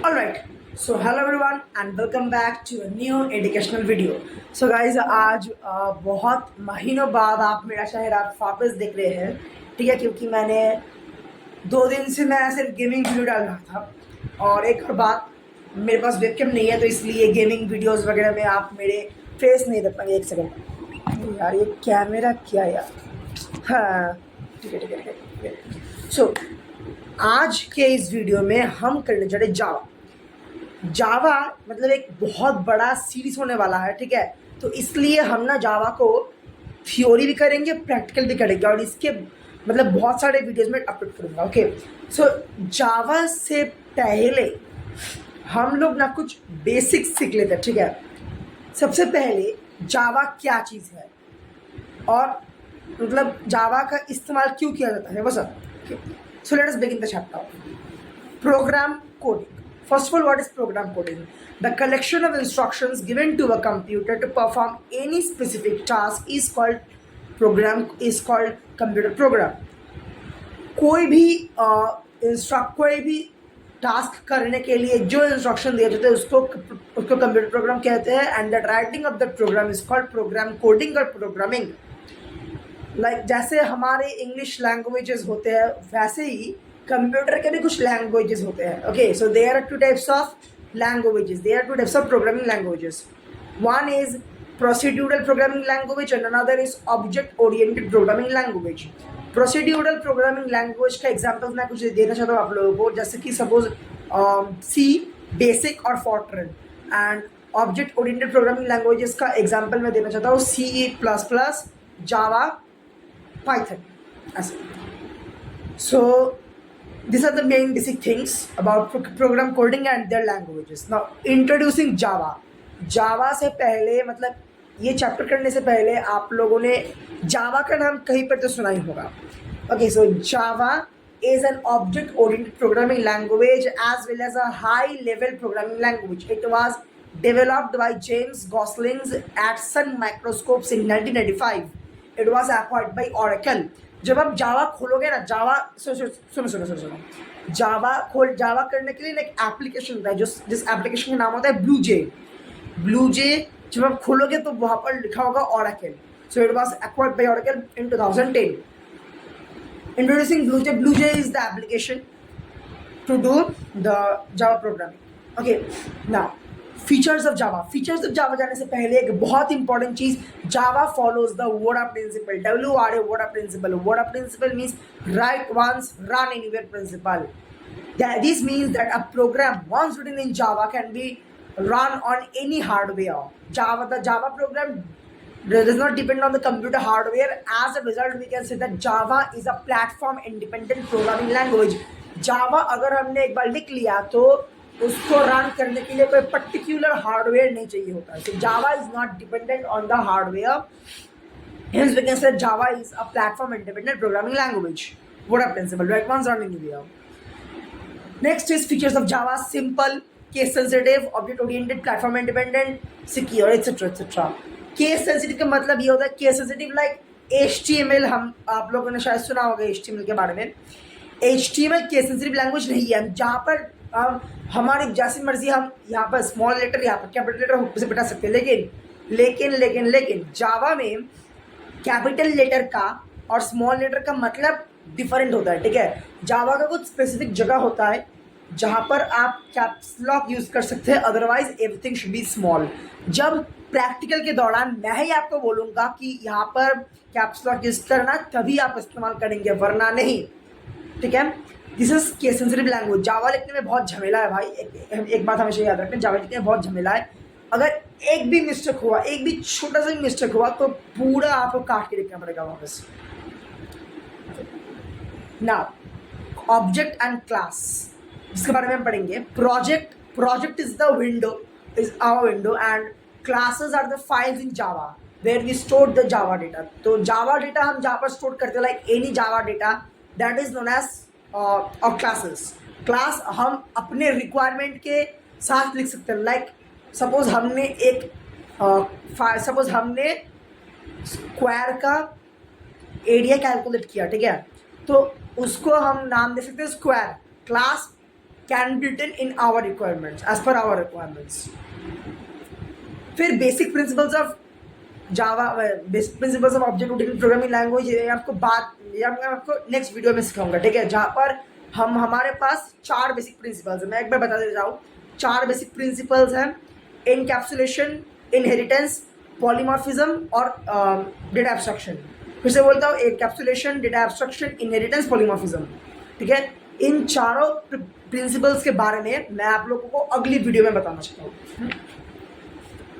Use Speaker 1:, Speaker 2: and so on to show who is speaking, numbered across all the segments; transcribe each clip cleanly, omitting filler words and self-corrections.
Speaker 1: Alright, so hello everyone and welcome back to a new educational video. So guys, आज बहुत महीनों बाद आप मेरा शहर आप वापस देख रहे हैं, ठीक है, क्योंकि मैंने 2 दिन से मैं सिर्फ गेमिंग वीडियो डाल रहा था और एक और बात, मेरे पास वेबकैम नहीं है तो इसलिए गेमिंग वीडियोस वगैरह में आप मेरे फेस नहीं देख पाएंगे। एक सेकंड यार, ये कैमरा क्या यार। हाँ, ठीक है ठीक है ठीक है। सो आज के इस वीडियो में हम करने जा रहे जावा मतलब एक बहुत बड़ा सीरीज होने वाला है, ठीक है। तो इसलिए हम ना जावा को थ्योरी भी करेंगे, प्रैक्टिकल भी करेंगे और इसके मतलब बहुत सारे वीडियोस में अपलोड करूँगा। ओके, सो जावा से पहले हम लोग ना कुछ बेसिक्स सीख लेते हैं, ठीक है। सबसे पहले जावा क्या चीज़ है और मतलब जावा का इस्तेमाल क्यों किया जाता है वो सब। So let us begin the chapter. Program coding. First of all, what is program coding? The collection of instructions given to a computer to perform any specific task is called computer program. कोई भी task करने के लिए जो instruction दिए जाते हैं उसको कंप्यूटर प्रोग्राम कहते हैं। And the writing of the program is called program coding और प्रोग्रामिंग। लाइक जैसे हमारे इंग्लिश लैंग्वेजेस होते हैं वैसे ही कंप्यूटर के भी कुछ लैंग्वेजेस होते हैं। Okay, so there are two types of languages, there are two types of programming languages. One is procedural programming language and another is object oriented programming language. Procedural programming language का example मैं कुछ देना चाहता हूँ आप लोगों को, जैसे कि सपोज सी, बेसिक और Fortran. And object oriented programming languages का एग्जांपल मैं देना चाहता हूँ C plus plus, Java, Python, ऐसे। So these are the main basic things about program coding and their languages. Now introducing Java. Java से पहले मतलब ये चैप्टर करने से पहले आप लोगों ने जावा का नाम कहीं पर तो सुना ही होगा। Okay, so Java is an object-oriented programming language as well as a high-level programming language. It was developed by James Gosling at Sun Microscopes in 1995. It was acquired by Oracle. जब आप जावा खोलोगे ना, जावा सुनो, जावा करने के लिए एक एप्लीकेशन होता है जिस एप्लीकेशन का नाम होता है ब्लू जे। जब आप खोलोगे तो वहाँ पर लिखा होगा Oracle. So it was acquired by Oracle in 2010. Introducing Blue J is the application to do the Java programming. Okay, now features of Java जाने से पहले एक बहुत इंपॉर्टेंट चीज, जावा फॉलोज द वोडा प्रिंसिपल। WRA वोडा principle means write once run anywhere principle. This means that a program once written in Java can be run on any hardware. The Java program does not depend on the computer hardware. As a result, we can say that Java is a platform independent programming language. Java अगर हमने एक बार लिख लिया तो उसको run करने के लिए कोई पर्टिकुलर हार्डवेयर नहीं चाहिए होता है। So Java is not dependent on the hardware. Hence we can say Java is a platform independent programming language. What a principle, right? One's running anywhere. Next is features of Java: simple, case sensitive, object oriented, platform independent, secure, etc. Case sensitive का मतलब ये होता है, case sensitive like HTML, हम आप लोगों ने शायद सुना होगा HTML के बारे में। HTML case sensitive लैंग्वेज नहीं है, जहाँ पर हमारी जैसी मर्जी हम यहाँ पर स्मॉल लेटर, यहाँ पर कैपिटल लेटर से बिठा सकते हैं। लेकिन जावा में कैपिटल लेटर का और स्मॉल लेटर का मतलब डिफरेंट होता है, ठीक है। जावा का कुछ स्पेसिफिक जगह होता है जहाँ पर आप कैप्स लॉक यूज कर सकते हैं, otherwise everything should be small. जब प्रैक्टिकल के दौरान मैं ही आपको बोलूँगा कि यहाँ पर कैप्स लॉक यूज करना, तभी आप इस्तेमाल करेंगे, वरना नहीं, ठीक है। This is case sensitive language. Java लिखने में बहुत झमेला है भाई, एक बात हमेशा याद रखना, जावा लिखने में बहुत झमेला है। अगर एक भी मिस्टेक हुआ, एक भी छोटा सा भी मिस्टेक हुआ तो पूरा आपको काट के लिखना पड़ेगा वापस। नाउ ऑब्जेक्ट एंड क्लास, इसके बारे में हम पढ़ेंगे। Project is the window, is our window, and classes are the files in Java where we store the Java data. तो जावा डेटा हम जहाँ पर स्टोर करते हैं, like any Java data, that is known as और class हम अपने requirement के साथ लिख सकते हैं। लाइक सपोज हमने स्क्वायर का एरिया कैलकुलेट किया, ठीक है, तो उसको हम नाम दे सकते हैं square. Class can be written in our requirements, as per our requirements. फिर basic principles of Java, basic principles of object oriented programming language, ये मैं आपको नेक्स्ट वीडियो में सिखाऊंगा, ठीक है, जहाँ पर हमारे पास 4 बेसिक प्रिंसिपल्स हैं। मैं एक बार बता देता हूँ, 4 बेसिक प्रिंसिपल्स हैं: इनकैप्सुलेशन, इनहेरिटेंस, पॉलीमॉर्फिज्म और डेटा एब्स्ट्रक्शन। फिर से बोलता हूँ, encapsulation, data abstraction, inheritance, polymorphism, ठीक है। इन चारों प्रिंसिपल्स के बारे में मैं आप लोगों को अगली वीडियो में बताना चाहता हूँ।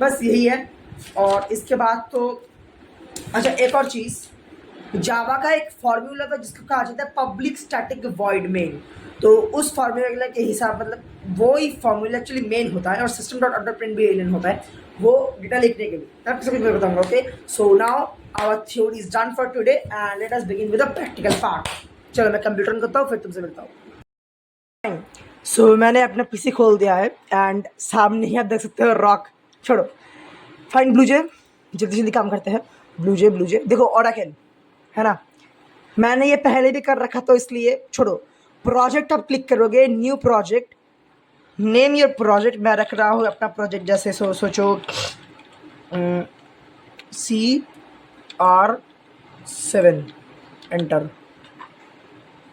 Speaker 1: बस यही है। और इसके बाद तो अच्छा, एक और चीज़, जावा का एक फॉर्मूला था जिसको कहा जाता है पब्लिक स्टैटिक वॉइड मेन। तो उस फार्मूला के हिसाब, मतलब वो ही फार्मूला एक्चुअली मेन होता है और सिस्टम डॉट आउट प्रिंट भी एलियन होता है, वो डेटा लिखने के लिए। तब सब कुछ मैं बताऊंगा। Okay, so now our theory is done for today and let us begin with the practical part. चलो मैं कंप्यूटर ऑन करता हूँ, फिर तुमसे मिलता हूँ। सो मैंने अपना पीसी खोल दिया है एंड सामने ही आप देख सकते हो रॉक। छोड़ो, फाइन ब्लू जे, जल्दी जल्दी काम करते हैं। ब्लू जे देखो, ओरेकल है ना, मैंने ये पहले भी कर रखा, तो इसलिए छोड़ो। प्रोजेक्ट आप क्लिक करोगे, new project, name your project. मैं रख रहा हूँ अपना प्रोजेक्ट जैसे सोचो CR7, enter.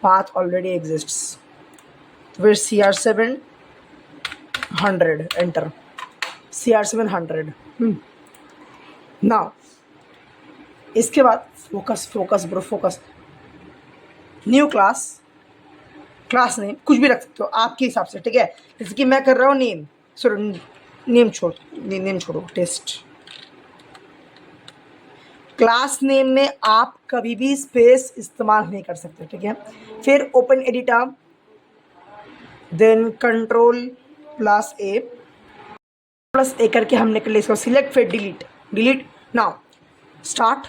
Speaker 1: Path already exists, फिर CR7 100, एंटर। CR7 100। नाउ इसके बाद focus bro, focus. New class name कुछ भी रख सकते हो आपके हिसाब से, ठीक है। जैसे कि मैं कर रहा हूँ नेम, नेम छोड़ो, टेस्ट। क्लास नेम में आप कभी भी स्पेस इस्तेमाल नहीं कर सकते, ठीक है। फिर ओपन एडिटर, देन Ctrl+A करके हमने कर लिया इसको सिलेक्ट, फिर delete. Now start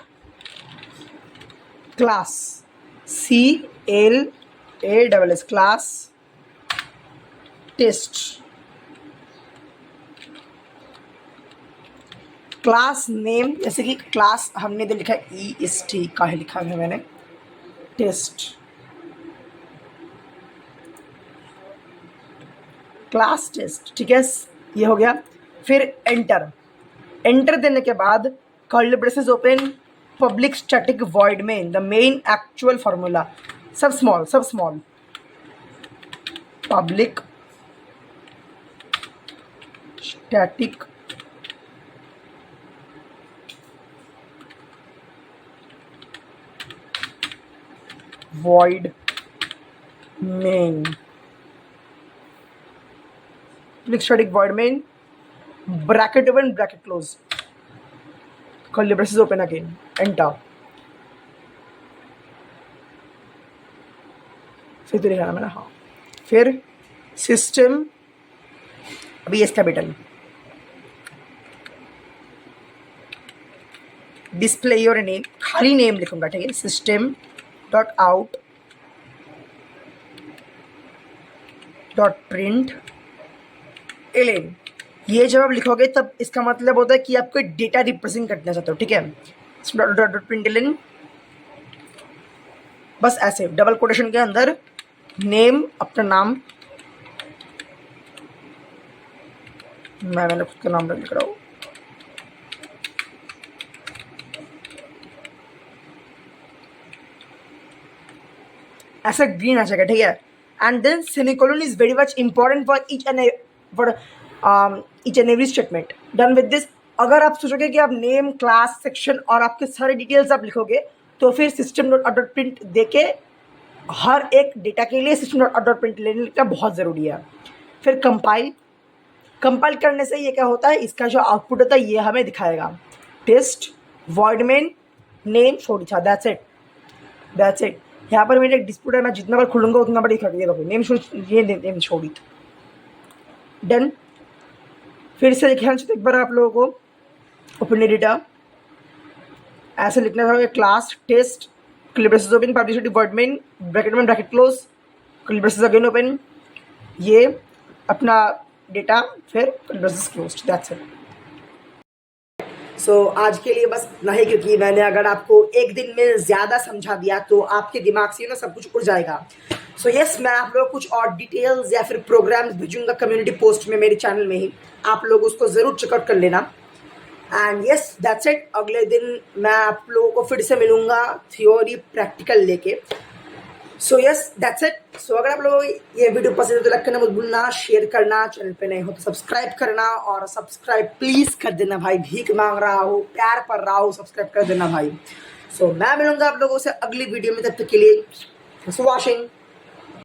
Speaker 1: class, CLASS, class test. Class name जैसे कि क्लास हमने इधर लिखा है EST, का है लिखा है मैंने, टेस्ट। क्लास टेस्ट, ठीक है, ये हो गया। फिर एंटर देने के बाद curly braces open, public static void main, the main actual formula, सब small, public static void main, public static void main, bracket open, bracket close, curly braces open again, enter। फिर तो लिखा ना मैंने, हाँ। फिर सिस्टम, अभी S capital, display your name, खाली नेम लिखूंगा, ठीक है, system dot out dot print L N. ये जब आप लिखोगे तब इसका मतलब होता है कि आप कोई डेटा रिप्रेजेंट करना चाहते हो, ठीक है। डॉट प्रिंट एलेन, बस ऐसे डबल कोटेशन के अंदर नेम, अपना नाम, मैंने खुद का नाम लिख रहा हूँ, ऐसा ग्रीन आ जाएगा, ठीक है। And then semicolon is very much important for each and every statement. Done with this, अगर आप सोचोगे कि आप नेम, क्लास, सेक्शन और आपके सारे डिटेल्स आप लिखोगे तो फिर सिस्टम डॉट प्रिंट देके हर एक डेटा के लिए सिस्टम डॉट प्रिंट लेने का बहुत ज़रूरी है। फिर कंपाइल करने से ये क्या होता है, इसका जो आउटपुट होता है ये हमें दिखाएगा, टेस्ट वॉइड मेन नेम छोड़ दिया, दैट्स इट। यहाँ पर मेरे एक डिस्प्यूट है, मैं जितना बार खुलूंगा उतना बार दिखा दिया, नेम छोड़ी, डन। फिर से लिखना चाहिए एक बार आप लोगों को, ओपन एडिटर, ऐसे लिखना था, class test, curly braces open, public word main, bracket में bracket close, curly braces again open, ये अपना डेटा, फिर curly braces close, that's it. So आज के लिए बस इतना ही, क्योंकि मैंने अगर आपको एक दिन में ज़्यादा समझा दिया तो आपके दिमाग से ना सब कुछ उड़ जाएगा। सो यस, मैं आप लोग कुछ और डिटेल्स या फिर प्रोग्राम्स भेजूंगा कम्युनिटी पोस्ट में मेरे चैनल में ही, आप लोग उसको ज़रूर चेकआउट कर लेना। And yes that's it. अगले दिन मैं आप लोगों को फिर से मिलूंगा थियोरी प्रैक्टिकल लेके। So yes that's it. So अगर आप लोगों को ये वीडियो पसंद है तो लाइक करना मत भूलना, शेयर करना, चैनल पे नए हो तो सब्सक्राइब करना, और सब्सक्राइब प्लीज कर देना भाई, भीख मांग रहा हूँ, प्यार पड़ रहा हूँ, सब्सक्राइब कर देना भाई। सो मैं मिलूंगा आप लोगों से अगली वीडियो में, तब तक के लिए वॉशिंग।